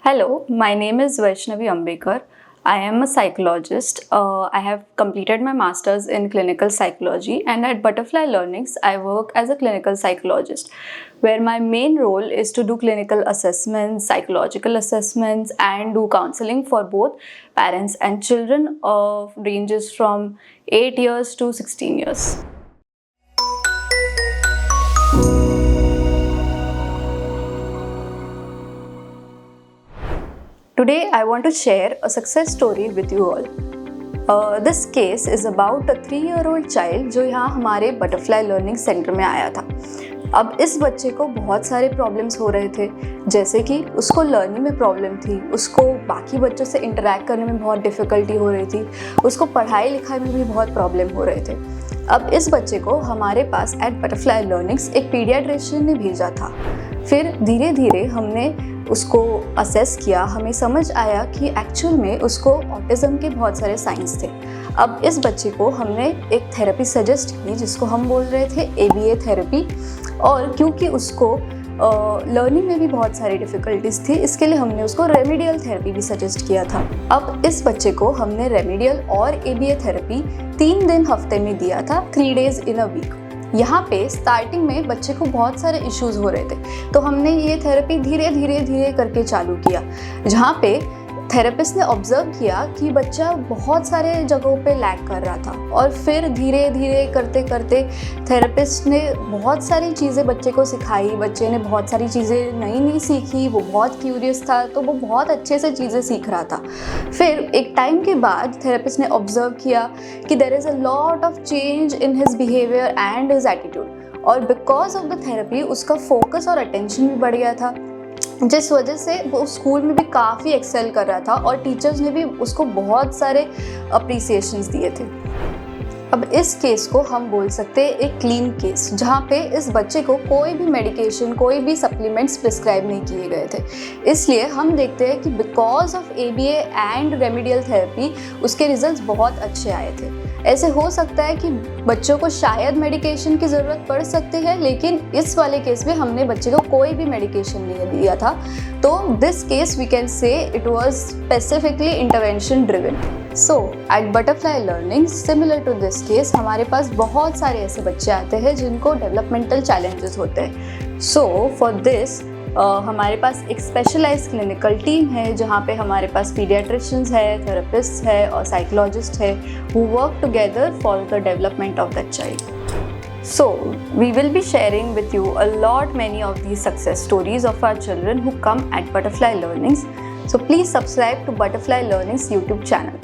Hello, my name is Vaishnavi Ambekar. I am a psychologist. I have completed my master's in clinical psychology, and at Butterfly Learnings, I work as a clinical psychologist, where my main role is to do clinical assessments, psychological assessments, and do counseling for both parents and children of ranges from 8 years to 16 years. Today, I want to share a success story with you all. This case is about a 3-year-old child जो यहाँ हमारे butterfly learning centre में आया था. अब इस बच्चे को बहुत सारे प्रॉब्लम्स हो रहे थे, जैसे कि उसको लर्निंग में प्रॉब्लम थी, उसको बाकी बच्चों से इंटरैक्ट करने में बहुत डिफ़िकल्टी हो रही थी, उसको पढ़ाई लिखाई में भी बहुत प्रॉब्लम हो रहे थे. अब इस बच्चे को हमारे पास एट बटरफ्लाई लर्निंग्स एक पीडियाट्रिशियन ने भेजा था. फिर धीरे धीरे हमने उसको असेस किया. हमें समझ आया कि एक्चुअल में उसको ऑटिज़म के बहुत सारे साइंस थे. अब इस बच्चे को हमने एक थेरेपी सजेस्ट की जिसको हम बोल रहे थे ABA थेरेपी. और क्योंकि उसको लर्निंग में भी बहुत सारी डिफ़िकल्टीज थी, इसके लिए हमने उसको रेमेडियल थेरेपी भी सजेस्ट किया था. अब इस बच्चे को हमने रेमेडियल और ABA थेरेपी 3 दिन हफ्ते में दिया था, 3 days in a week. यहाँ पे स्टार्टिंग में बच्चे को बहुत सारे इश्यूज हो रहे थे, तो हमने ये थेरेपी धीरे धीरे करके चालू किया, जहाँ पे थेरेपिस्ट ने ऑब्जर्व किया कि बच्चा बहुत सारे जगहों पे लैग कर रहा था. और फिर धीरे धीरे करते करते थेरेपिस्ट ने बहुत सारी चीज़ें बच्चे को सिखाई. बच्चे ने बहुत सारी चीज़ें नई सीखी. वो बहुत क्यूरियस था, तो वो बहुत अच्छे से चीज़ें सीख रहा था. फिर एक टाइम के बाद थेरेपिस्ट ने ऑब्जर्व किया कि there is a lot of change in his behaviour and his attitude. और बिकॉज ऑफ द थेरेपी उसका फोकस और अटेंशन भी बढ़ गया था, जिस वजह से वो स्कूल में भी काफ़ी एक्सेल कर रहा था और टीचर्स ने भी उसको बहुत सारे अप्रिसिएशंस दिए थे. अब इस केस को हम बोल सकते हैं एक क्लीन केस, जहाँ पे इस बच्चे को कोई भी मेडिकेशन, कोई भी सप्लीमेंट्स प्रिस्क्राइब नहीं किए गए थे. इसलिए हम देखते हैं कि because of ABA and remedial therapy उसके रिजल्ट्स बहुत अच्छे आए थे. ऐसे हो सकता है कि बच्चों को शायद मेडिकेशन की ज़रूरत पड़ सकती है, लेकिन इस वाले केस में हमने बच्चे को कोई भी मेडिकेशन नहीं दिया था. तो this case we can say it was specifically intervention driven. So at Butterfly Learning, similar to this case, हमारे पास बहुत सारे ऐसे बच्चे आते हैं जिनको डेवलपमेंटल चैलेंजेस होते हैं. सो फॉर दिस हमारे पास एक स्पेशलाइज्ड क्लिनिकल टीम है, जहाँ पे हमारे पास पीडियाट्रिशियंस है, थेरेपिस्ट है और साइकोलॉजिस्ट है, who work together for the development of that child. So we will be sharing with you a lot many of these success stories of our children who come at Butterfly Learnings. So please subscribe to Butterfly Learnings YouTube channel.